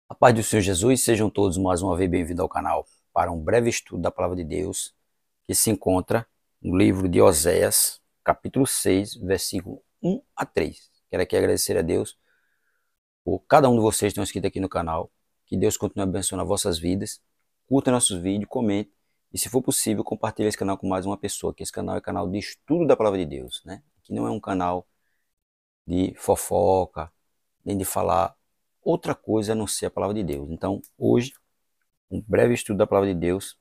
A paz do Senhor Jesus, sejam todos mais uma vez bem-vindos ao canal para um breve estudo da Palavra de Deus que se encontra no livro de Oséias, capítulo 6, versículo 1 a 3. Quero aqui agradecer a Deus por cada um de vocês que estão inscritos aqui no canal, que Deus continue abençoando as vossas vidas, curta nossos vídeos, comente e, se for possível, compartilhe esse canal com mais uma pessoa, que esse canal é canal de estudo da Palavra de Deus, né? Que não é um canal de fofoca, nem de falar outra coisa a não ser a palavra de Deus. Então, hoje, um breve estudo da palavra de Deus,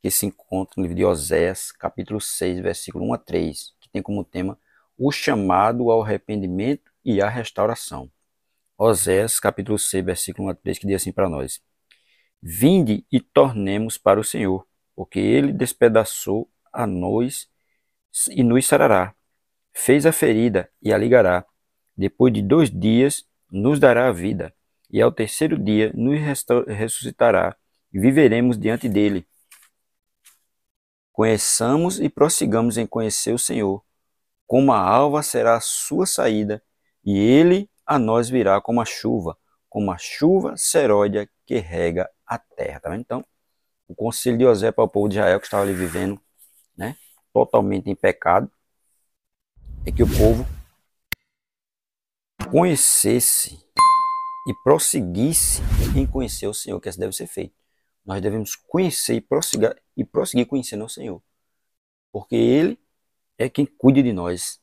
que se encontra no livro de Oséias, capítulo 6, versículo 1 a 3, que tem como tema o chamado ao arrependimento e à restauração. Oséias, capítulo 6, versículo 1 a 3, que diz assim para nós: Vinde e tornemos para o Senhor, porque ele despedaçou a nós e nos sarará, fez a ferida e a ligará. Depois de 2 dias nos dará a vida, e ao terceiro dia nos ressuscitará, e viveremos diante dele. Conheçamos e prossigamos em conhecer o Senhor. Como a alva será a sua saída, e ele a nós virá como a chuva seródia que rega a terra. Tá vendo? Então, o conselho de Oséias para o povo de Israel, que estava ali vivendo, né, totalmente em pecado, é que o povo conhecesse e prosseguisse em conhecer o Senhor, que assim deve ser feito. Nós devemos conhecer e prosseguir conhecendo o Senhor, porque Ele é quem cuida de nós.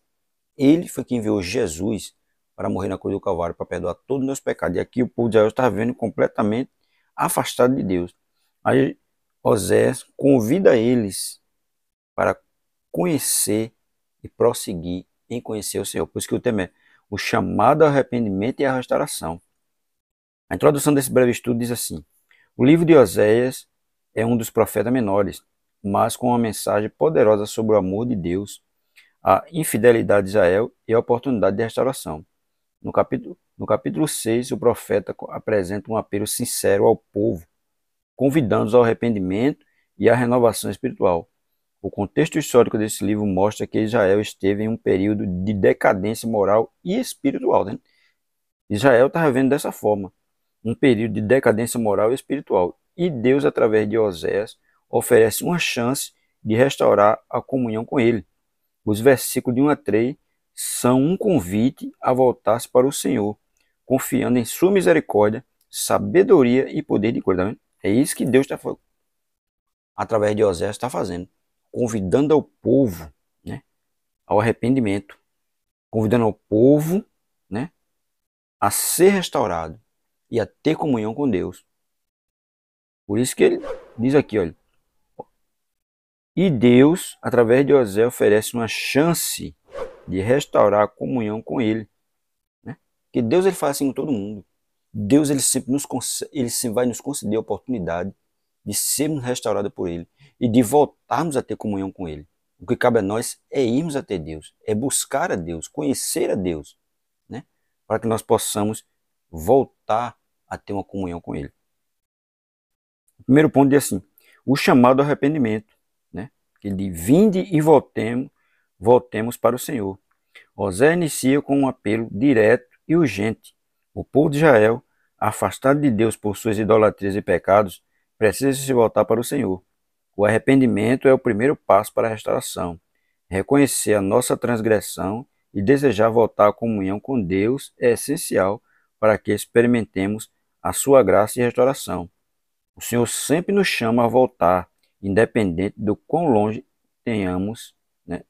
Ele foi quem enviou Jesus para morrer na cruz do Calvário, para perdoar todos os nossos pecados. E aqui o povo de Israel está vendo completamente afastado de Deus. Aí Oséias convida eles para conhecer e prosseguir em conhecer o Senhor. Por isso que o tema é o chamado ao arrependimento e à restauração. A introdução desse breve estudo diz assim: o livro de Oséias é um dos profetas menores, mas com uma mensagem poderosa sobre o amor de Deus, a infidelidade de Israel e a oportunidade de restauração. No capítulo 6, o profeta apresenta um apelo sincero ao povo, convidando-os ao arrependimento e à renovação espiritual. O contexto histórico desse livro mostra que Israel esteve em um período de decadência moral e espiritual. Né? Israel está vivendo dessa forma, um período de decadência moral e espiritual. E Deus, através de Oséias, oferece uma chance de restaurar a comunhão com Ele. Os versículos de 1 a 3 são um convite a voltar-se para o Senhor, confiando em sua misericórdia, sabedoria e poder de cura. É isso que Deus está, através de Oséias, está fazendo, convidando ao povo, né, ao arrependimento, convidando ao povo, né, a ser restaurado e a ter comunhão com Deus. Por isso que ele diz aqui, olha, e Deus, através de Oséias, oferece uma chance de restaurar a comunhão com Ele. Né? Porque Deus ele faz assim com todo mundo. Deus ele sempre vai nos conceder a oportunidade de sermos restaurados por Ele e de voltarmos a ter comunhão com Ele. O que cabe a nós é irmos até Deus, é buscar a Deus, conhecer a Deus, né? Para que nós possamos voltar a ter uma comunhão com Ele. O primeiro ponto diz assim: o chamado ao arrependimento, né? Ele diz: vinde e voltemos para o Senhor. Oséias inicia com um apelo direto e urgente. O povo de Israel, afastado de Deus por suas idolatrias e pecados, precisa se voltar para o Senhor. O arrependimento é o primeiro passo para a restauração. Reconhecer a nossa transgressão e desejar voltar à comunhão com Deus é essencial para que experimentemos a sua graça e restauração. O Senhor sempre nos chama a voltar, independente do quão longe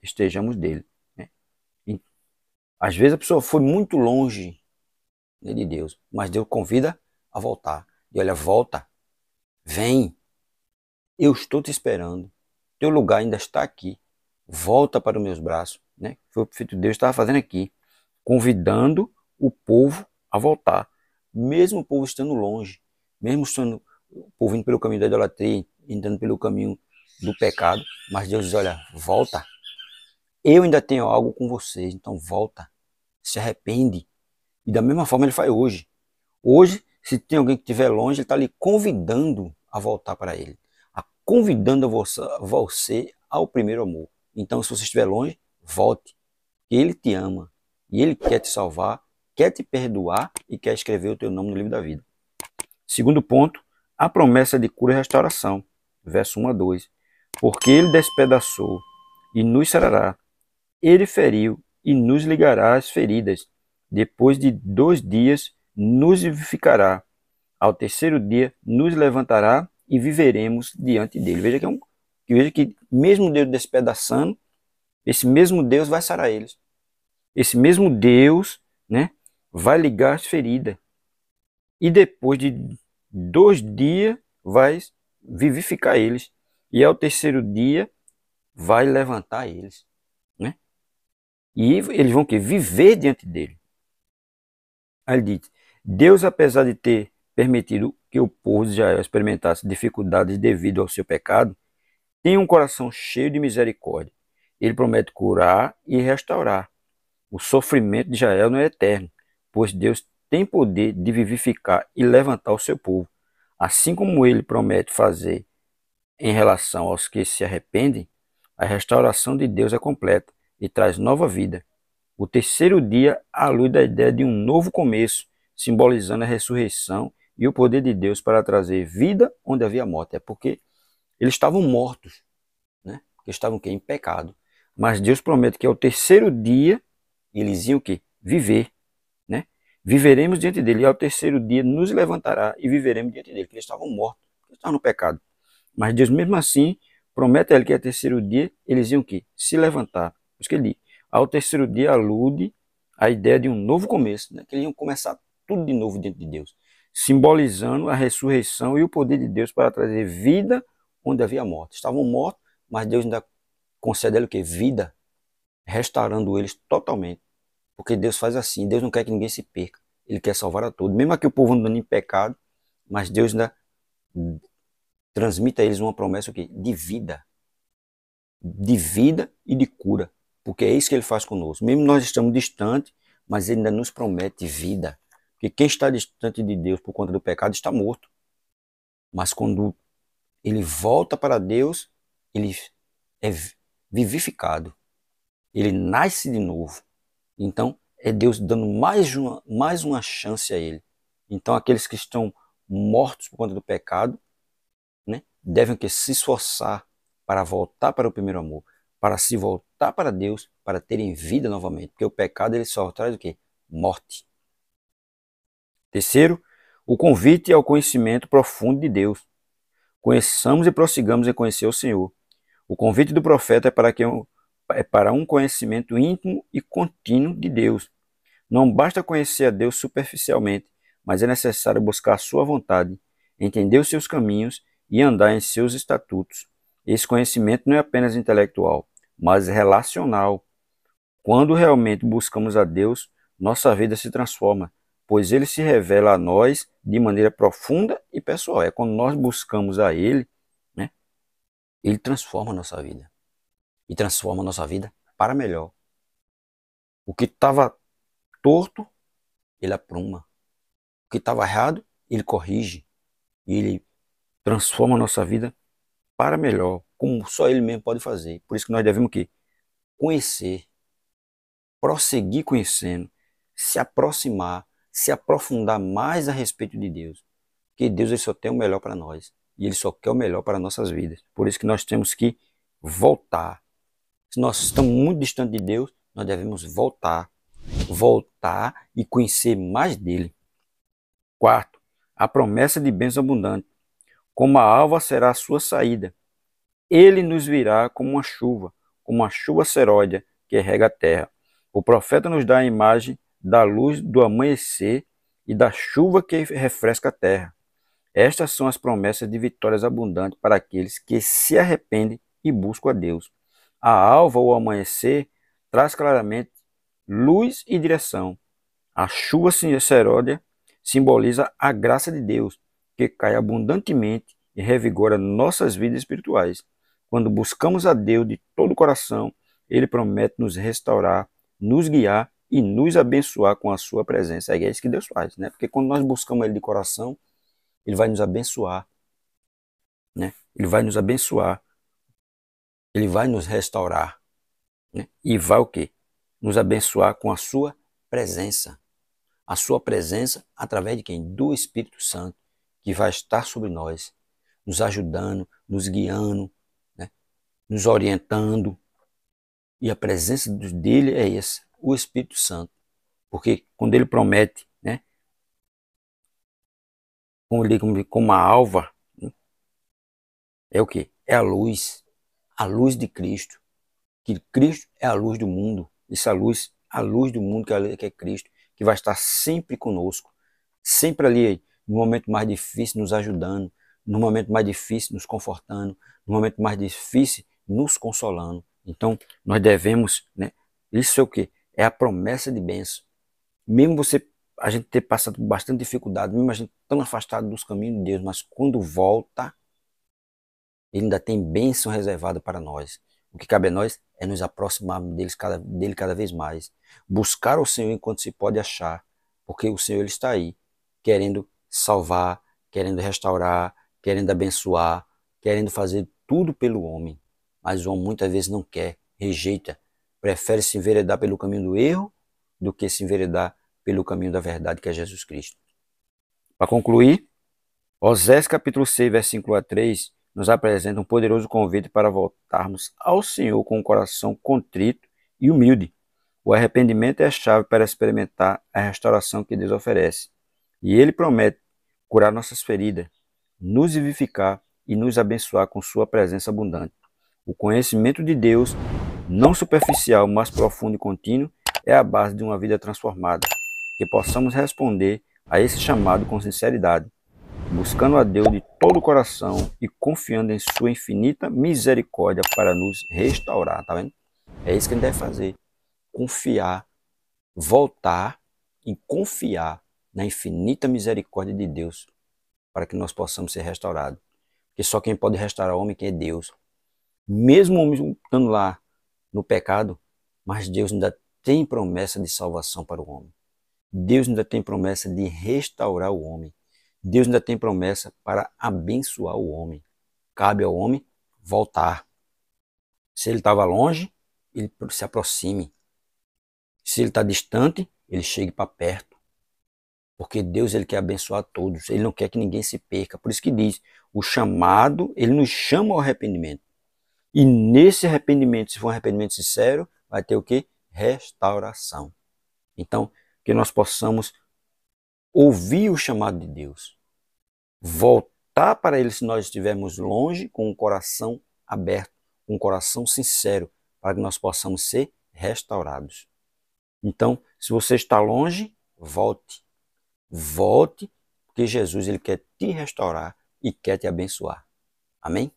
estejamos dele. Né? Às vezes a pessoa foi muito longe, né, de Deus, mas Deus convida a voltar. E olha, volta, vem, eu estou te esperando, teu lugar ainda está aqui, volta para os meus braços. Né? Foi o que o Filho de Deus estava fazendo aqui, convidando o povo a voltar, mesmo o povo estando longe, mesmo estando o povo indo pelo caminho da idolatria, andando pelo caminho do pecado, mas Deus diz: olha, volta, eu ainda tenho algo com vocês, então volta, se arrepende. E da mesma forma ele faz hoje. Hoje, se tem alguém que estiver longe, ele está lhe convidando a voltar para ele, convidando você ao primeiro amor. Então, se você estiver longe, volte. Ele te ama e ele quer te salvar, quer te perdoar e quer escrever o teu nome no livro da vida. Segundo ponto, a promessa de cura e restauração. Verso 1 a 2. Porque ele despedaçou e nos sarará. Ele feriu e nos ligará as feridas. Depois de 2 dias nos vivificará. Ao terceiro dia nos levantará e viveremos diante dele. Veja que mesmo Deus despedaçando, esse mesmo Deus vai sarar eles. Esse mesmo Deus, né, vai ligar as feridas. E depois de 2 dias vai vivificar eles. E ao terceiro dia vai levantar eles, né? E eles vão viver diante dele. Aí ele diz: Deus, apesar de ter permitido que o povo de Israel experimentasse dificuldades devido ao seu pecado, tem um coração cheio de misericórdia. Ele promete curar e restaurar. O sofrimento de Israel não é eterno, pois Deus tem poder de vivificar e levantar o seu povo. Assim como ele promete fazer em relação aos que se arrependem, a restauração de Deus é completa e traz nova vida. O terceiro dia, à luz da ideia de um novo começo, simbolizando a ressurreição e o poder de Deus para trazer vida onde havia morte. É porque eles estavam mortos, né? Porque estavam em pecado. Mas Deus promete que ao terceiro dia eles iam viver, né? Viveremos diante dele e ao terceiro dia nos levantará e viveremos diante dele, porque eles estavam mortos, eles estavam no pecado. Mas Deus mesmo assim promete a ele que ao terceiro dia eles iam se levantar. Por isso que ele diz, ao terceiro dia alude a ideia de um novo começo, né? Que eles iam começar tudo de novo diante de Deus, simbolizando a ressurreição e o poder de Deus para trazer vida onde havia morte. Estavam mortos, mas Deus ainda concede a ele vida, restaurando eles totalmente. Porque Deus faz assim, Deus não quer que ninguém se perca, ele quer salvar a todos. Mesmo aqui o povo andando em pecado, mas Deus ainda transmite a eles uma promessa de vida e de cura, porque é isso que ele faz conosco. Mesmo nós estamos distantes, mas ele ainda nos promete vida, porque quem está distante de Deus por conta do pecado está morto. Mas quando ele volta para Deus, ele é vivificado, ele nasce de novo. Então é Deus dando mais uma chance a ele. Então aqueles que estão mortos por conta do pecado, né, devem se esforçar para voltar para o primeiro amor, para se voltar para Deus, para terem vida novamente, porque o pecado ele só traz o quê? Morte. Terceiro, o convite ao conhecimento profundo de Deus. Conheçamos e prossigamos em conhecer o Senhor. O convite do profeta é para um conhecimento íntimo e contínuo de Deus. Não basta conhecer a Deus superficialmente, mas é necessário buscar a sua vontade, entender os seus caminhos e andar em seus estatutos. Esse conhecimento não é apenas intelectual, mas relacional. Quando realmente buscamos a Deus, nossa vida se transforma, pois Ele se revela a nós de maneira profunda e pessoal. É quando nós buscamos a Ele, né? Ele transforma a nossa vida. E transforma a nossa vida para melhor. O que estava torto, Ele apruma. O que estava errado, Ele corrige. E Ele transforma a nossa vida para melhor, como só Ele mesmo pode fazer. Por isso que nós devemos conhecer, prosseguir conhecendo, se aproximar, se aprofundar mais a respeito de Deus. Porque Deus ele só tem o melhor para nós. E Ele só quer o melhor para nossas vidas. Por isso que nós temos que voltar. Se nós estamos muito distantes de Deus, nós devemos voltar. Voltar e conhecer mais dele. Quarto, a promessa de bênção abundante. Como a alva será a sua saída. Ele nos virá como uma chuva seródia que rega a terra. O profeta nos dá a imagem da luz do amanhecer e da chuva que refresca a terra. Estas são as promessas de vitórias abundantes para aqueles que se arrependem e buscam a Deus. A alva ou amanhecer traz claramente luz e direção. A chuva seródia simboliza a graça de Deus, que cai abundantemente e revigora nossas vidas espirituais. Quando buscamos a Deus de todo o coração, Ele promete nos restaurar, nos guiar e nos abençoar com a sua presença. É isso que Deus faz, né? Porque quando nós buscamos Ele de coração, Ele vai nos abençoar, né? Ele vai nos abençoar. Ele vai nos restaurar, né? E vai o quê? Nos abençoar com a sua presença. A sua presença através de quem? Do Espírito Santo, que vai estar sobre nós, nos ajudando, nos guiando, né? Nos orientando. E a presença dele é essa, o Espírito Santo. Porque quando ele promete, né, como uma alva, né, é o quê? É a luz de Cristo. Que Cristo é a luz do mundo. Essa luz, a luz do mundo que é Cristo, que vai estar sempre conosco, sempre ali, no momento mais difícil, nos ajudando, no momento mais difícil, nos confortando, no momento mais difícil, nos consolando. Então, nós devemos, né? Isso é o quê? É a promessa de bênção. Mesmo a gente ter passado por bastante dificuldade, mesmo a gente tão afastado dos caminhos de Deus, mas quando volta, ele ainda tem bênção reservada para nós. O que cabe a nós é nos aproximarmos dele cada vez mais. Buscar o Senhor enquanto se pode achar, porque o Senhor ele está aí, querendo salvar, querendo restaurar, querendo abençoar, querendo fazer tudo pelo homem. Mas o homem muitas vezes não quer, rejeita, prefere se enveredar pelo caminho do erro do que se enveredar pelo caminho da verdade, que é Jesus Cristo. Para concluir, Osés capítulo 6, versículo a 3, nos apresenta um poderoso convite para voltarmos ao Senhor com um coração contrito e humilde. O arrependimento é a chave para experimentar a restauração que Deus oferece. E Ele promete curar nossas feridas, nos vivificar e nos abençoar com sua presença abundante. O conhecimento de Deus, não superficial, mas profundo e contínuo, é a base de uma vida transformada. Que possamos responder a esse chamado com sinceridade, buscando a Deus de todo o coração e confiando em sua infinita misericórdia para nos restaurar, tá vendo? É isso que a gente deve fazer, confiar, voltar e confiar na infinita misericórdia de Deus para que nós possamos ser restaurados. Porque só quem pode restaurar o homem é Deus. Mesmo o homem estando lá no pecado, mas Deus ainda tem promessa de salvação para o homem. Deus ainda tem promessa de restaurar o homem. Deus ainda tem promessa para abençoar o homem. Cabe ao homem voltar. Se ele estava longe, ele se aproxime. Se ele está distante, ele chegue para perto. Porque Deus ele quer abençoar todos. Ele não quer que ninguém se perca. Por isso que diz, o chamado, ele nos chama ao arrependimento. E nesse arrependimento, se for um arrependimento sincero, vai ter o quê? Restauração. Então, que nós possamos ouvir o chamado de Deus, voltar para Ele se nós estivermos longe, com o coração aberto, com o coração sincero, para que nós possamos ser restaurados. Então, se você está longe, volte. Volte, porque Jesus ele quer te restaurar e quer te abençoar. Amém?